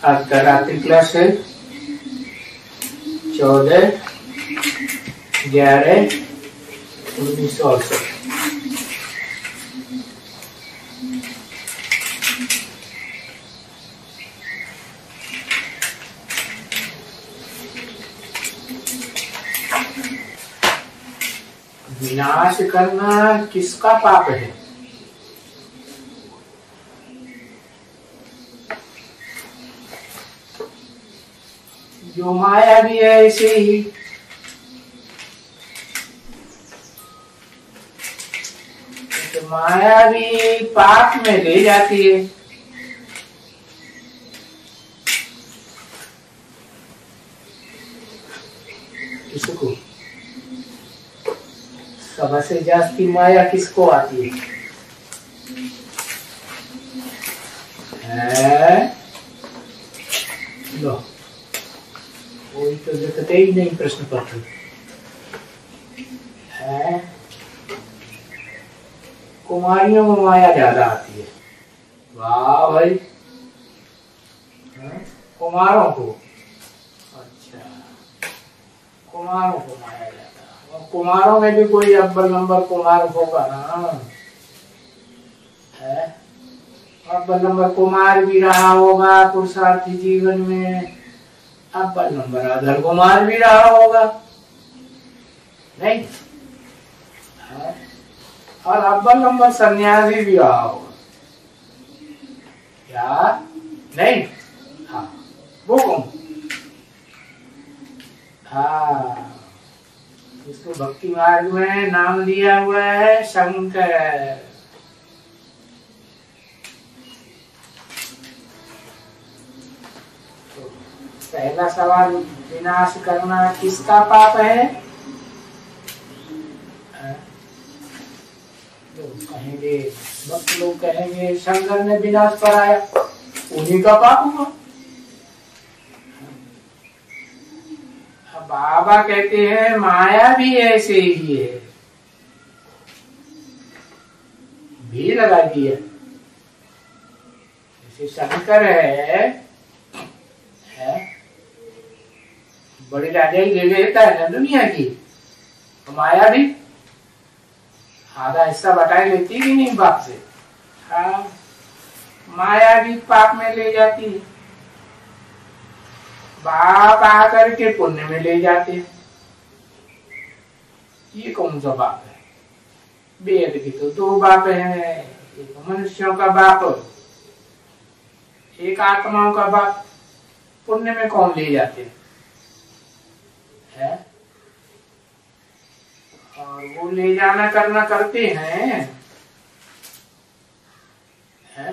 आज का रात्रि क्लास है 14/11/1968। विनाश करना किसका पाप है? जो माया भी है ऐसे ही। तो माया भी पाप में ले जाती है। किसको? सबसे जास्ती माया किसको आती है? लो, कोई तो देखते ही नहीं प्रश्न पत्र है। कुमारियों में माया ज्यादा आती है। वाह भाई, कुमारों को। अच्छा, कुमारों को माया जाता है। और कुमारों में भी कोई अव्वल नंबर कुमार होगा ना, है? अव्वल नंबर कुमार भी रहा होगा पुरुषार्थी जीवन में, अव्वल नंबर अधर कुमार भी रहा होगा, नहीं? और अव्वल नंबर सन्यासी भी रहा होगा, क्या? नहीं? हाँ, वो कौन? हाँ, इसको भक्ति मार्ग में नाम दिया हुआ है शंकर। पहला सवाल, विनाश करना किसका पाप है? लोग कहेंगे, भक्त लोग कहेंगे शंकर ने विनाश कराया, उन्हीं का पाप हुआ। बाबा कहते हैं माया भी ऐसे ही है, भी लगा दिया। जैसे शंकर है, बड़ी राजाई ले लेता है ना दुनिया की, तो माया भी आधा हिस्सा बटाई लेती भी नहीं बाप से। हाँ, माया भी पाप में ले जाती है, बाप आकर के पुण्य में ले जाते हैं। ये कौन सा बाप है? वेद की तो दो बाप हैं, एक मनुष्यों का बाप, एक आत्माओं का बाप। पुण्य में कौन ले जाते हैं? है? और वो ले जाना करना करते हैं, है?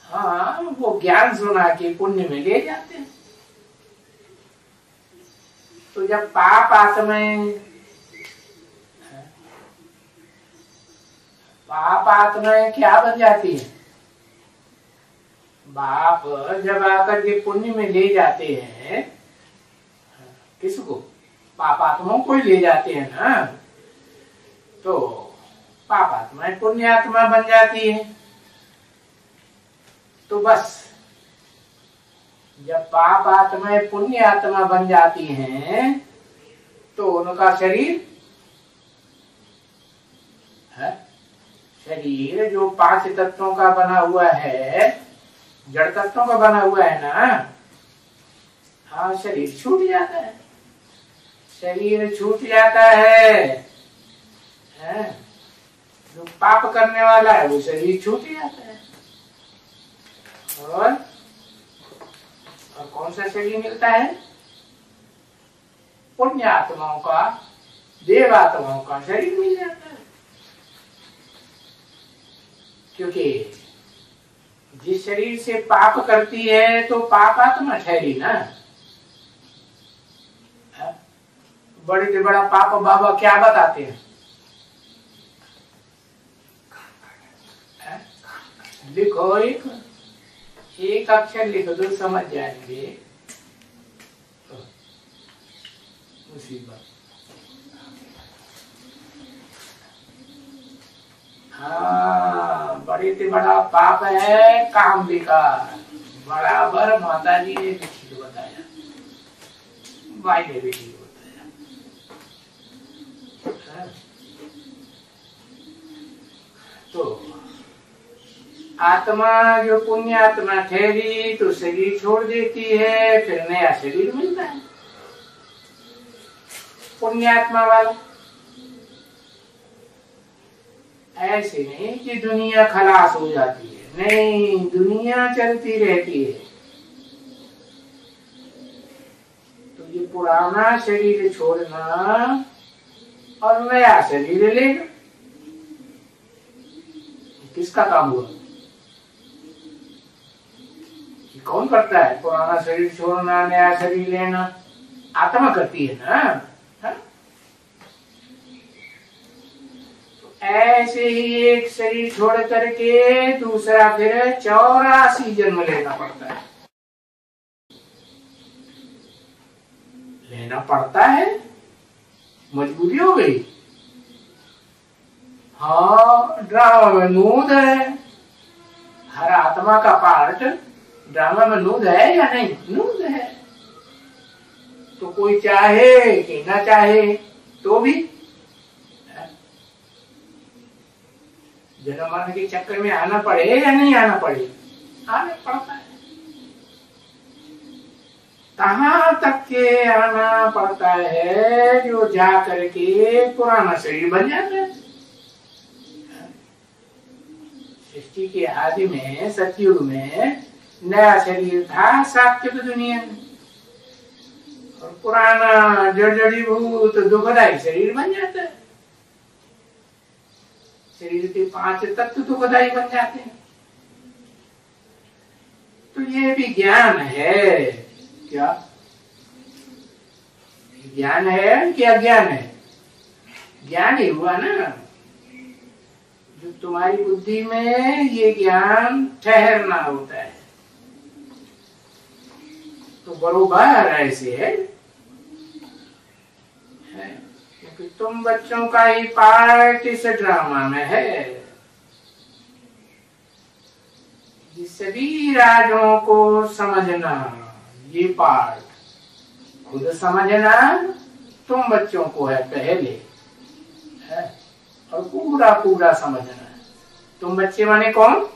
हाँ, वो ज्ञान सुना के पुण्य में ले जाते हैं। तो जब पाप आत्माएं क्या बन जाती है? बाप जब आकर के पुण्य में ले जाते हैं, किसको? पाप आत्माओं को ही ले जाते हैं ना, तो पाप आत्माएं पुण्य आत्मा बन जाती है। तो बस जब पाप आत्माएं पुण्य आत्मा बन जाती हैं, तो उनका शरीर है, शरीर जो 5 तत्वों का बना हुआ है, जड़ तत्वों का बना हुआ है ना, हाँ, शरीर छूट जाता है। शरीर छूट जाता है, जो पाप करने वाला है वो शरीर छूट जाता है। और कौन सा शरीर मिलता है? पुण्य आत्माओं का, देव आत्माओं का शरीर मिल जाता है। क्योंकि जिस शरीर से पाप करती है तो पाप आत्मा ठहरी ना। बड़े से बड़ा पाप बाबा क्या बताते हैं? लिखो, एक अक्षर लिख दो, समझ जाएंगे। मुसीबत। हाँ, बड़े से बड़ा पाप है काम विकार। बराबर माता जी ने भी ठीक बताया, भाई ने भी ठीक बताया। तो आत्मा जो पुण्य आत्मा ठहरी तो शरीर छोड़ देती है, फिर नया शरीर मिलता है पुण्यात्मा वाला। ऐसे नहीं कि दुनिया खलास हो जाती है, नहीं, दुनिया चलती रहती है। तो ये पुराना शरीर छोड़ना और नया शरीर लेना, किसका काम हुआ? कौन करता है? पुराना शरीर छोड़ना, नया शरीर लेना आत्मा करती है ना। हा? तो ऐसे ही एक शरीर छोड़ करके दूसरा फिर 84 जन्म लेना पड़ता है, लेना पड़ता है, मजबूरी हो गई। हाँ, ड्रामा में नूद है, हर आत्मा का पार्ट ड्रामा में नूद है या नहीं? नूद है। तो कोई चाहे कि ना चाहे तो भी जन्म मरण के चक्कर में आना पड़े या नहीं आना पड़े, आना पड़ता है। कहाँ तक के आना पड़ता है, जो जा करके पुराना शरीर बन जाता है। सृष्टि के आदि में, सतयुग में नया शरीर था सात्विक दुनिया में, और पुराना जड़ीभूत दुखदायी शरीर बन जाता है। शरीर के 5 तत्व दुखदायी बन जाते हैं। तो ये भी ज्ञान है क्या? ज्ञान है कि अज्ञान है? ज्ञान ही हुआ ना। जो तुम्हारी बुद्धि में ये ज्ञान ठहरना होता है, तो बरोबर ऐसे है, क्योंकि तुम बच्चों का ही पार्ट इस ड्रामा में है। ये सभी राजों को समझना, ये पार्ट खुद समझना तुम बच्चों को है पहले, है, और पूरा पूरा समझना। तुम बच्चे माने कौन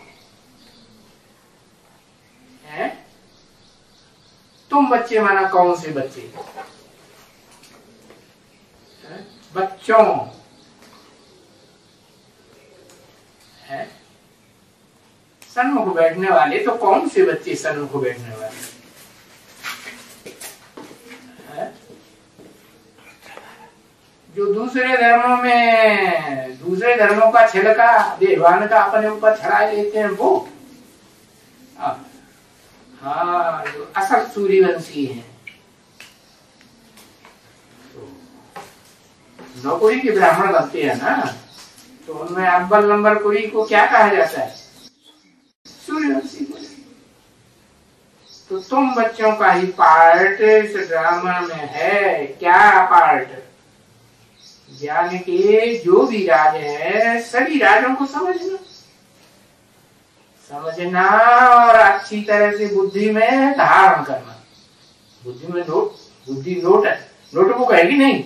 है? तुम बच्चे माना कौन से बच्चे? है? बच्चों है, सन्मुख बैठने वाले। तो कौन से बच्चे सन्मुख बैठने वाले? जो दूसरे धर्मों में, दूसरे धर्मों का छिलका देवान का अपने ऊपर छड़ा लेते हैं वो। हाँ, जो असल सूर्यवंशी हैं। तो नौकुरी के ब्राह्मण बनते हैं ना, तो उनमें अव्वल नंबर कुरी को क्या कहा जाता है? सूर्यवंशी को। तो तुम बच्चों का ही पार्ट इस ड्रामा में है। क्या पार्ट? ज्ञान के जो भी राज है, सभी राजों को समझना, समझना और अच्छी तरह से बुद्धि में धारण करना। बुद्धि में बुद्धि नोटबुक है कि नहीं?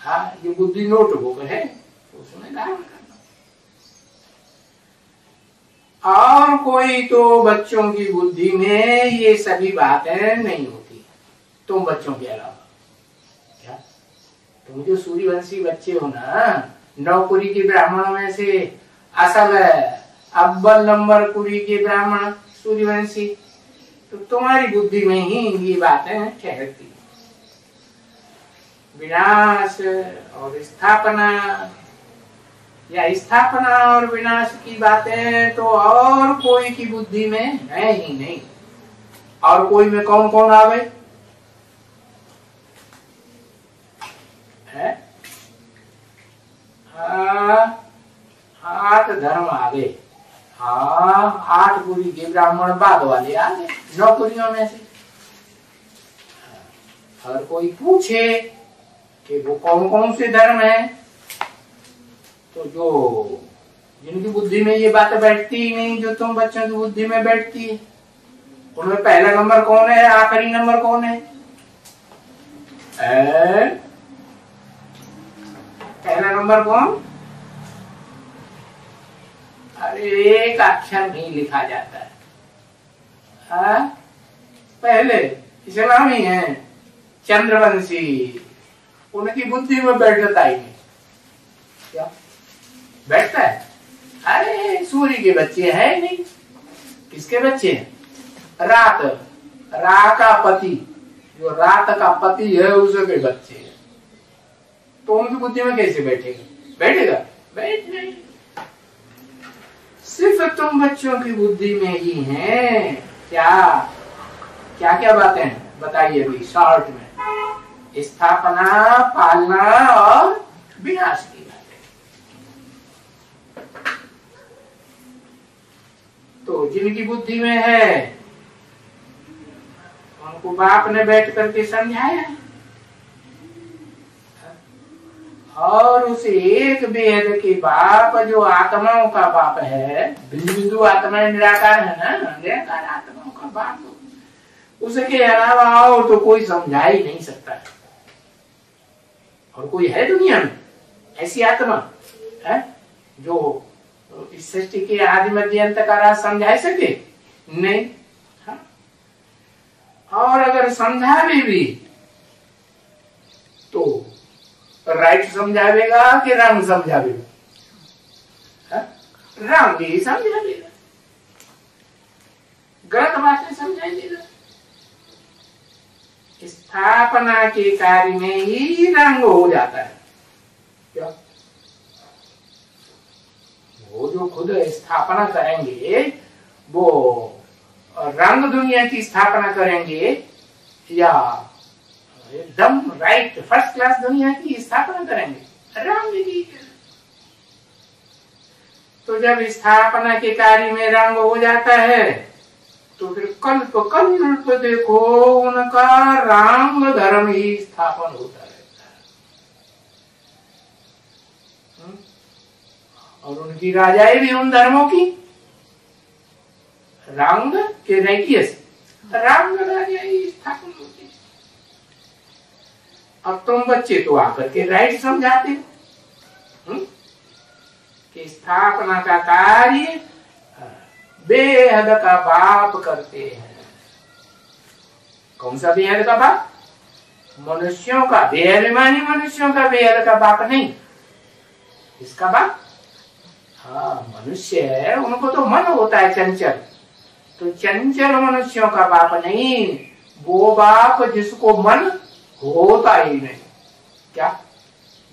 हाँ, ये बुद्धि नोटबुक है, उसमें धारण करना। और कोई तो बच्चों की बुद्धि में ये सभी बातें नहीं होती, तुम बच्चों के अलावा। क्या तुम जो सूर्यवंशी बच्चे हो ना, नौकुरी के ब्राह्मणों में से असल अव्वल नंबर कुरी के ब्राह्मण सूर्यवंशी, तो तुम्हारी बुद्धि में ही ये बातें ठहरती। विनाश और स्थापना, या स्थापना और विनाश की बातें तो और कोई की बुद्धि में है ही नहीं। और कोई में कौन कौन आ गए? 8 धर्म आ गए। हाँ, 8 कुरी के ब्राह्मण बाद वाले आ गए 9 कुरियों में से। अगर कोई पूछे कि वो कौन कौन से धर्म है, तो जो जिनकी बुद्धि में ये बात बैठती ही नहीं, जो तुम बच्चों की बुद्धि में बैठती है, उनमें पहला नंबर कौन है, आखिरी नंबर कौन है? पहला नंबर कौन? अरे एक अक्षर नहीं लिखा जाता है। पहले इसे नाम ही है चंद्रवंशी, उनकी बुद्धि में बैठता ही नहीं। क्या बैठता है? अरे सूर्य के बच्चे हैं नहीं। किसके बच्चे हैं? रात, रा का पति, जो रात का पति है उसके बच्चे हैं। तो उनकी बुद्धि में कैसे बैठेगा? बैठेगा? बैठ नहीं। सिर्फ तुम बच्चों की बुद्धि में ही है। क्या क्या क्या बातें हैं बताइए अभी शॉर्ट में। स्थापना, पालना और विनाश की बातें। तो जिनकी बुद्धि में है उनको बाप ने बैठ करके समझाया, और उस एक वेद के बाप जो आत्माओं का बाप है, बिंदु आत्मा निराकार है ना, निराकार आत्माओं का बाप, उसके अलावा और तो कोई समझा ही नहीं सकता है। और कोई है दुनिया में ऐसी आत्मा है जो इस सृष्टि के आदि मध्य अंत का राज समझा सके? नहीं। हाँ? और अगर समझा भी तो राइट समझावेगा कि रंग समझावेगा? रंग ही समझावेगा, गलत बातें समझाएगा। स्थापना के कार्य में ही रंग हो जाता है। क्या वो जो खुद स्थापना करेंगे वो रंग दुनिया की स्थापना करेंगे या एकदम राइट फर्स्ट क्लास दुनिया की स्थापना करेंगे? रंग की। तो जब स्थापना के कार्य में रंग हो जाता है तो फिर कल्प कल्प देखो उनका रंग धर्म ही स्थापन होता रहता है। और उनकी राजाएं भी उन धर्मों की रंग के रैकिय से रंग राजाएं स्थापन होती है। अब तुम बच्चे तो आकर के राइट समझाते हो कि स्थापना का कार्य बेहद का बाप करते हैं। कौन सा बेहद का बाप? मनुष्यों का, बेअभिमानी मनुष्यों का बेहद का बाप नहीं। इसका बाप? हाँ, मनुष्य है, उनको तो मन होता है चंचल, तो चंचल मनुष्यों का बाप नहीं, वो बाप जिसको मन होता ही नहीं। क्या?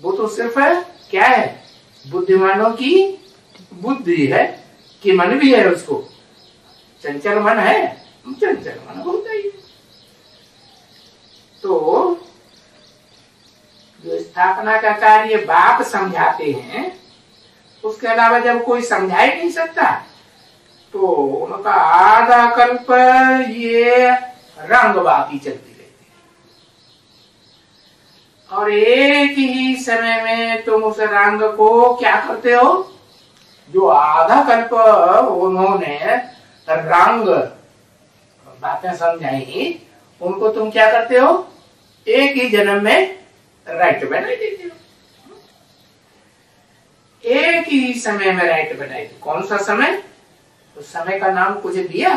वो तो सिर्फ है क्या है? बुद्धिमानों की बुद्धि है कि मन भी है उसको। चंचल मन है, चंचल मन होता ही। तो जो स्थापना का कार्य बाप समझाते हैं, उसके अलावा जब कोई समझा ही नहीं सकता तो उनका आधा कल्प ये रंग बाकी चलती रहती है। और एक ही समय में तुम उस रंग को क्या करते हो? जो आधा कल्प उन्होंने रंग बातें समझाई, उनको तुम क्या करते हो? एक ही जन्म में राइट बना देते हो। एक ही समय में राइट बनाई। कौन सा समय? उस समय का नाम कुछ दिया?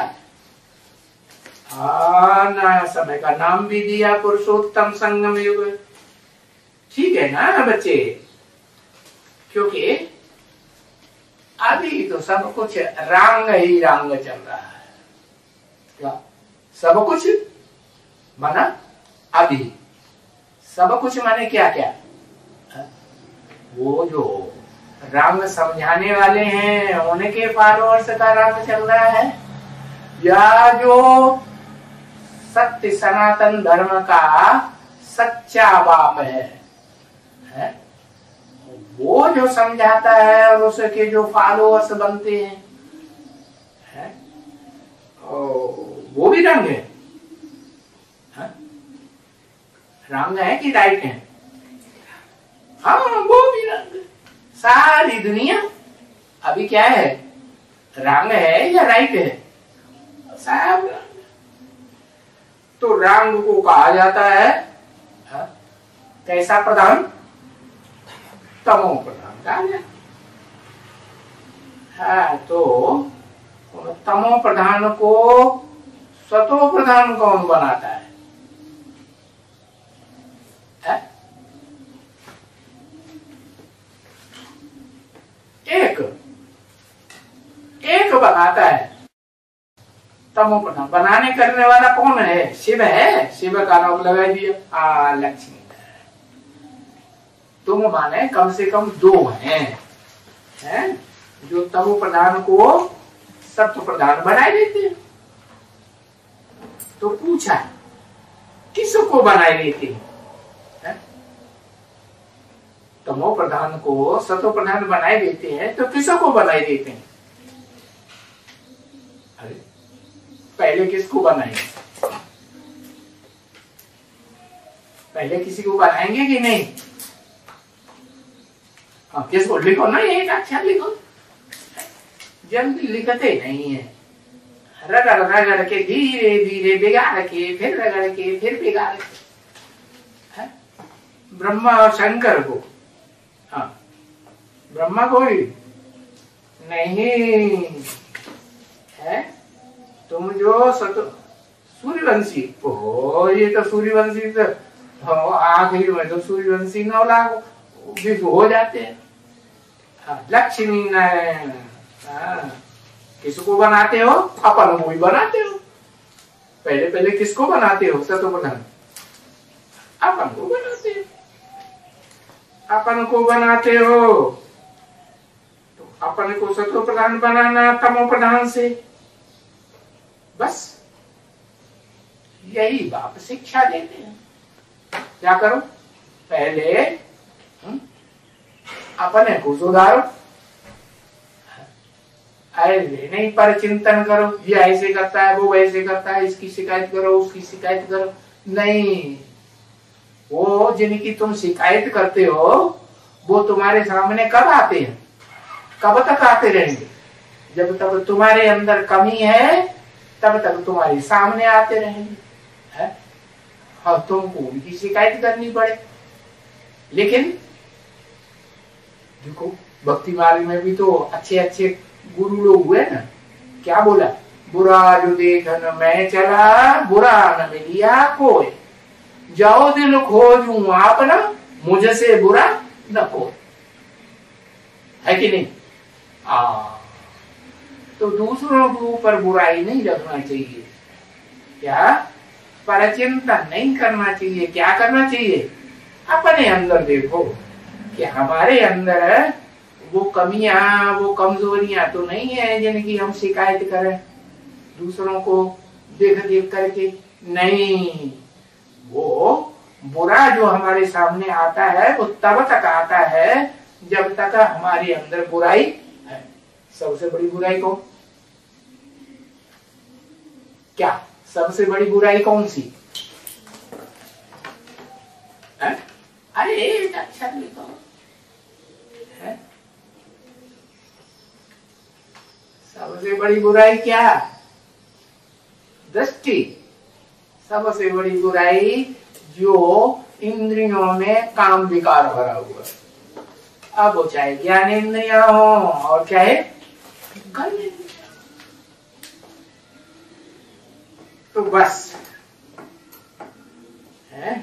ना, समय का नाम भी दिया पुरुषोत्तम संगम युग। ठीक है ना बच्चे? क्योंकि अभी तो सब कुछ रंग ही रंग चल रहा है। क्या? सब कुछ माना अभी सब कुछ माने क्या क्या? वो जो रंग समझाने वाले हैं उनके फॉलोअर्स का रंग चल रहा है, या जो सत्य सनातन धर्म का सच्चा बाप है वो जो समझाता है और उसके जो फॉलोअर्स बनते हैं वो भी रंग है। रंग है कि राइट है? हाँ, वो भी रंग। सारी दुनिया अभी क्या है? रंग है या राइट है? सब रंग। तो रंग को कहा जाता है कैसा प्रधान? तमो प्रधान कहा जाता है। तो तमो प्रधान को सतो प्रधान कौन बनाता है? एक बनाता है तमो प्रधान। बनाने करने वाला कौन है? शिव है। शिव का नाम लगा दिया लक्ष्मी। तुम माने कम से कम दो हैं जो तमो प्रधान को सत्व प्रधान बनाए देते हैं। तो पूछा किसको बनाए देते हैं? तमो प्रधान को सत्व प्रधान बनाए देते हैं तो किसको बनाए देते हैं? अरे पहले किसको बनाएंगे? पहले किसी को बनाएंगे कि नहीं? किसको? लिखो ना, एक अक्षर लिखो। जल्दी लिखते नहीं है। रगड़ रगड़ के धीरे धीरे बिगाड़ के फिर रगड़ के फिर बिगाड़ के। ब्रह्मा और शंकर को, ब्रह्मा को ही नहीं है। तुम जो सूर्यवंशी हो, ये तो सूर्यवंशी तो आखिरी में तो सूर्यवंशी 9 लाख भी हो जाते हैं। लक्ष्मी नारायण किसको बनाते हो? अपन को ही बनाते हो। पहले पहले किसको बनाते हो? सतो प्रधान। अपन को बनाते हो। अपन को बनाते हो तो अपन को सतो प्रधान बनाना तमो प्रधान से। बस यही बाप शिक्षा देते हैं। क्या करो? पहले अपने को सुधारो। अरे नहीं, पर चिंतन करो ये ऐसे करता है वो वैसे करता है, इसकी शिकायत करो उसकी शिकायत करो। नहीं, वो जिनकी तुम शिकायत करते हो वो तुम्हारे सामने कब आते हैं? कब तक आते रहेंगे? जब तक तुम्हारे अंदर कमी है तब तक तुम्हारे सामने आते रहेंगे। और तुमको उनकी शिकायत करनी पड़े। लेकिन देखो भक्ति मार्ग में भी तो अच्छे अच्छे गुरु लोग हुए ना। क्या बोला? बुरा जो देखन मैं चला, बुरा न मिलिया कोई, जाओ दिल खोजूं अपना, मुझसे बुरा न कोई। है कि नहीं? तो दूसरों के ऊपर बुराई नहीं रखना चाहिए। क्या? परचिंतन नहीं करना चाहिए। क्या करना चाहिए? अपने अंदर देखो कि हमारे अंदर वो कमियां वो कमजोरियां तो नहीं है जिनकी हम शिकायत करें दूसरों को देख देख करके। नहीं, वो बुरा जो हमारे सामने आता है वो तब तक आता है जब तक हमारे अंदर बुराई है। सबसे बड़ी बुराई कौन? क्या सबसे बड़ी बुराई कौन सी है? अरे एक अक्षर लिखो। सबसे बड़ी बुराई क्या? दृष्टि। सबसे बड़ी बुराई जो इंद्रियों में काम विकार भरा हुआ है। अब वो चाहे ज्ञान इंद्रिया हो और चाहे कर्म इंद्रिया। तो बस है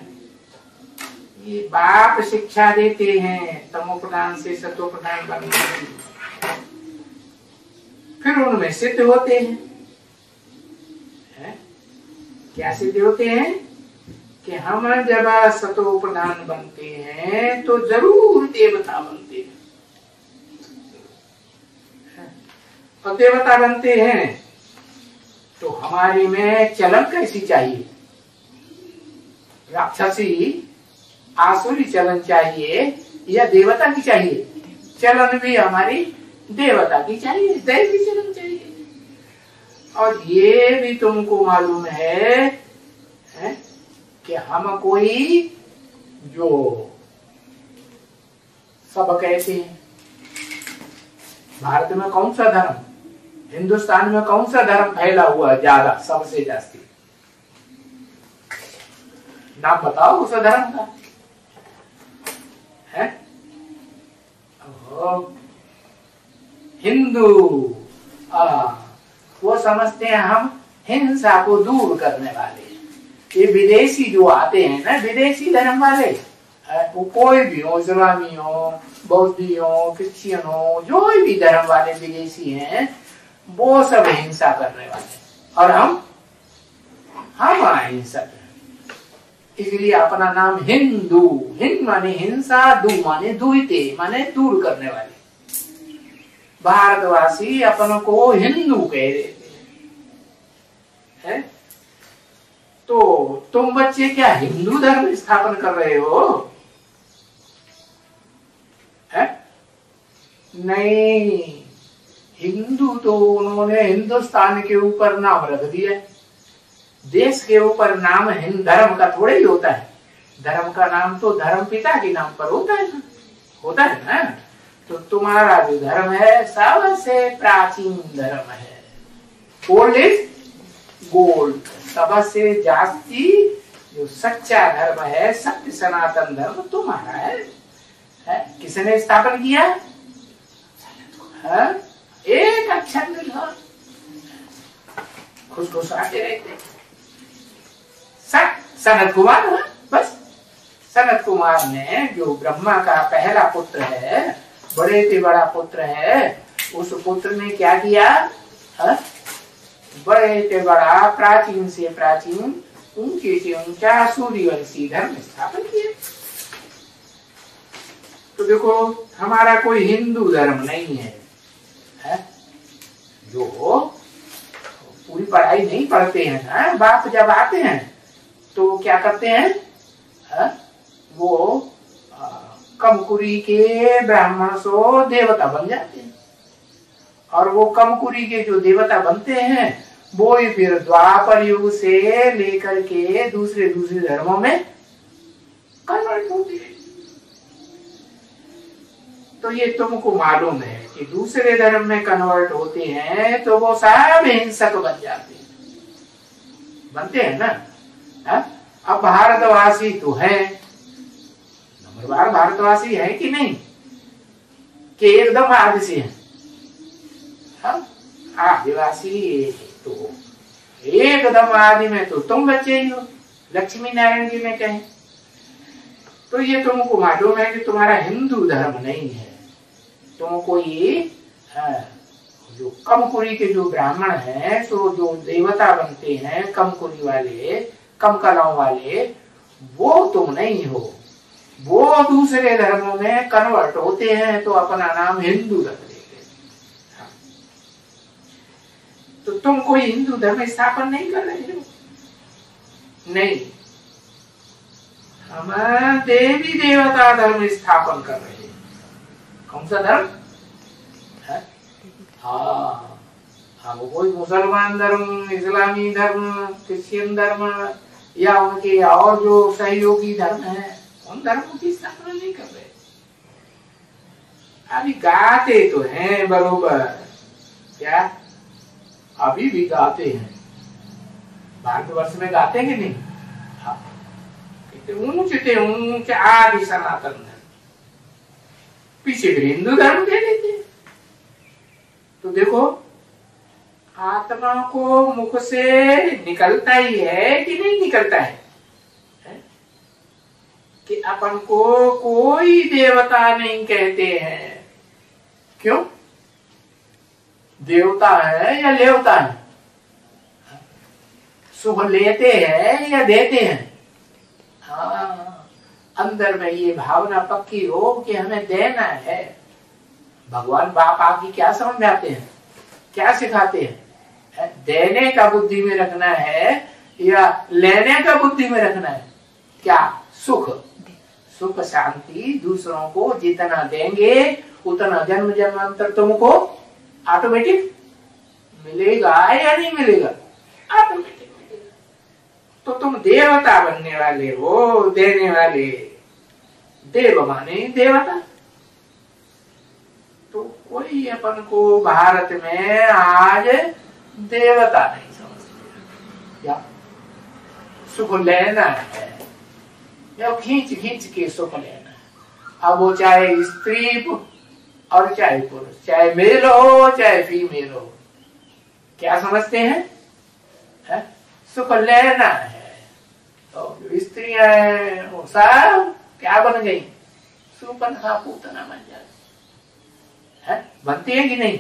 ये बाप शिक्षा देते हैं तमो प्रधान से सतो प्रधान बनने की। फिर उनमें सिद्ध होते हैं। क्या सिद्ध होते हैं? कि हम जब सतो प्रधान बनते हैं तो जरूर देवता बनते हैं। और देवता बनते हैं तो हमारी में चलन कैसी चाहिए? राक्षसी आसुरी चलन चाहिए या देवता की चाहिए? चलन भी हमारी देवता की चाहिए, दैवी चलन चाहिए। और ये भी तुमको मालूम है कि हम कोई जो सब कहते हैं भारत में कौन सा धर्म, हिंदुस्तान में कौन सा धर्म फैला हुआ है ज्यादा, सबसे जास्ती? नाम बताओ उस धर्म का है। हिंदू, वो समझते हैं हम हिंसा को दूर करने वाले। ये विदेशी जो आते हैं ना, विदेशी धर्म वाले, वो कोई भी हो, इस्लामी हो, बौद्धी हो, क्रिश्चियन हो, जो भी धर्म वाले विदेशी हैं, वो सब हिंसा करने वाले। और हम अहिंसक हैं, इसलिए अपना नाम हिंदू। हिंद माने हिंसा, दू माने दुहिते, माने दूर करने वाले। भारतवासी अपन को हिंदू कह देते हैं। तो तुम बच्चे क्या हिंदू धर्म स्थापन कर रहे हो? है? नहीं, हिंदू तो उन्होंने हिंदुस्तान के ऊपर नाम रख दिया। देश के ऊपर नाम हिंदू धर्म का थोड़ा ही होता है। धर्म का नाम तो धर्म पिता के नाम पर होता है ना। तो तुम्हारा जो धर्म है सबसे प्राचीन धर्म है। Old is gold. सबसे जास्ती जो सच्चा धर्म है, सत्य सनातन धर्म तुम्हारा है। किसने स्थापन किया? है? एक अक्षर में खुश आते रहते। सनत कुमार, बस सनत कुमार ने, जो ब्रह्मा का पहला पुत्र है, बड़े से बड़ा पुत्र है, उस पुत्र ने क्या किया? बड़े से बड़ा, प्राचीन से प्राचीन, ऊंचे से ऊंचा सूर्यवंशी धर्म स्थापन किया। तो देखो, हमारा कोई हिंदू धर्म नहीं है, जो पूरी पढ़ाई नहीं पढ़ते हैं ना। बाप जब आते हैं तो क्या करते हैं? वो कमकुरी के ब्राह्मण सो देवता बन जाते हैं। और वो कमकुरी के जो देवता बनते हैं, वो ही फिर द्वापर युग से लेकर के दूसरे धर्मों में कन्वर्ट होते हैं। तो ये तुमको मालूम है कि दूसरे धर्म में कन्वर्ट होते हैं तो वो सब हिंसक बन जाते हैं, बनते हैं ना। अब भारतवासी तो है, नंबर बार भारतवासी है कि नहीं, कि एकदम आदि से है। आदिवासी तो एकदम आदि में तो तुम बच्चे ही हो, लक्ष्मी नारायण जी ने कहे। तो ये तुमको मालूम है कि तुम्हारा हिंदू धर्म नहीं है। तुमको ये जो कमकुरी के जो ब्राह्मण हैं, तो जो देवता बनते हैं कमकुरी वाले, कम कलाओं वाले, वो तुम नहीं हो। वो दूसरे धर्मों में कन्वर्ट होते हैं तो अपना नाम हिंदू रख देते हैं। तो तुम कोई हिंदू धर्म स्थापन नहीं कर रहे हो? नहीं, हम देवी देवता धर्म स्थापन कर रहे हैं। कौन सा धर्म है? वो कोई मुसलमान धर्म, इस्लामी धर्म, क्रिश्चियन धर्म या उनके और जो सहयोगी धर्म है, उन धर्मों की स्थापना नहीं कर रहे। अभी गाते तो हैं बरोबर, क्या अभी भी गाते हैं, भारतवर्ष में गाते हैं कि नहीं? ऊंचे ऊंचे आदि सनातन धर्म, पीछे फिर हिंदू धर्म दे देते। तो देखो, आत्मा को मुख से निकलता ही है कि नहीं निकलता है? कि अपन को कोई देवता नहीं कहते हैं। क्यों? देवता है या लेवता है? सुख लेते हैं या देते हैं? अंदर में ये भावना पक्की हो कि हमें देना है। भगवान बाप आपकी क्या समझाते हैं, क्या सिखाते हैं? देने का बुद्धि में रखना है या लेने का बुद्धि में रखना है? क्या? सुख शांति दूसरों को जितना देंगे उतना जन्म जन्मांतर तुमको ऑटोमेटिक मिलेगा या नहीं मिलेगा? ऑटोमेटिक मिलेगा। तो तुम देवता बनने वाले हो, देने वाले। देव माने देवता। तो कोई अपन को भारत में आज देवता नहीं समझते। क्या सुख लेना है, जो खींच खींच के सुख लेना। अब वो चाहे स्त्री और चाहे पुरुष, चाहे मेल हो चाहे फीमेल हो, क्या समझते हैं? है? सुख लेना है। तो जो स्त्रियां हैं वो सब क्या बन गई? सुपनखा पूतना बन जाती है। बनती है कि नहीं?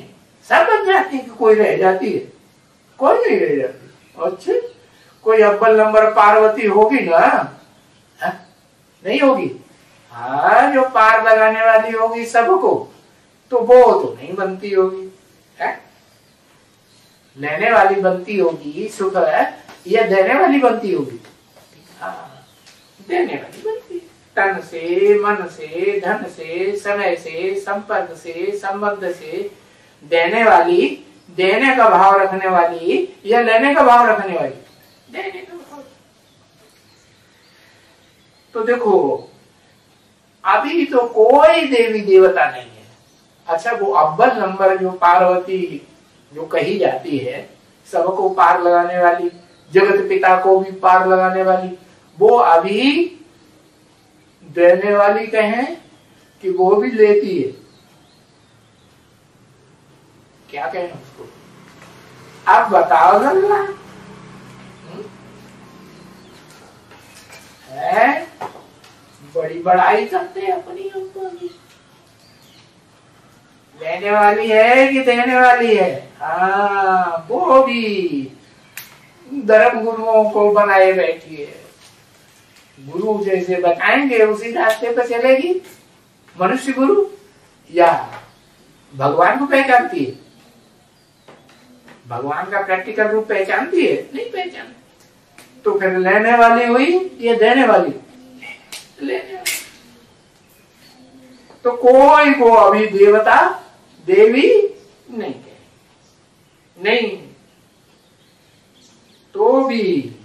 सब बन जाती है कि कोई रह जाती है? कोई नहीं रह जाती। अच्छा, कोई अव्वल नंबर पार्वती होगी ना? है? नहीं होगी। हाँ, जो पार लगाने वाली होगी सबको, तो वो तो नहीं बनती होगी। है? लेने वाली बनती होगी सुख, या देने वाली बनती होगी? हाँ, देने वाली बनती है। तन से, मन से, धन से, समय से, संपर्क से, संबंध से देने वाली, देने का भाव रखने वाली या लेने का भाव रखने वाली? देने का भाव। तो देखो, अभी तो कोई देवी देवता नहीं है। अच्छा, वो अव्वल नंबर जो पार्वती जो कही जाती है, सबको पार लगाने वाली, जगत पिता को भी पार लगाने वाली, वो अभी देने वाली कहें कि वो भी लेती है? क्या कहें उसको? आप बताओ जरा। है? बड़ी बड़ाई करते हैं अपनी हमको। लेने वाली है कि देने वाली है? हाँ, वो भी धर्म गुरुओं को बनाए बैठी है। गुरु जैसे बताएंगे उसी रास्ते पर चलेगी। मनुष्य गुरु या भगवान को पहचानती है? भगवान का प्रैक्टिकल रूप पहचानती है? नहीं पहचानती। तो फिर लेने वाली हुई या देने वाली? लेने वाली। तो कोई को अभी देवता देवी नहीं कहे, नहीं। तो भी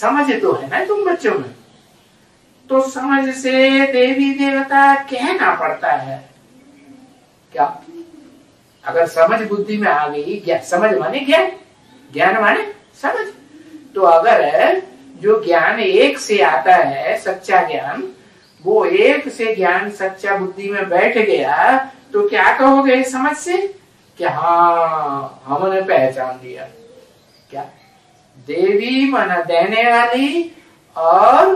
समझ तो है ना तुम बच्चों में? तो समझ से देवी देवता कहना पड़ता है क्या? अगर समझ बुद्धि में आ गई, ज्ञान, समझ माने ज्ञान, ज्ञान माने समझ, तो अगर जो ज्ञान एक से आता है, सच्चा ज्ञान, वो एक से ज्ञान सच्चा बुद्धि में बैठ गया, तो क्या कहोगे समझ से? कि हाँ, हमने पहचान लिया। क्या? देवी माना देने वाली और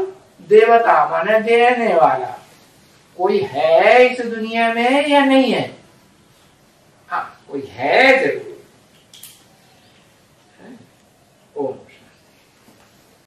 देवता माना देने वाला। कोई है इस दुनिया में या नहीं है? हाँ, कोई है जरूर।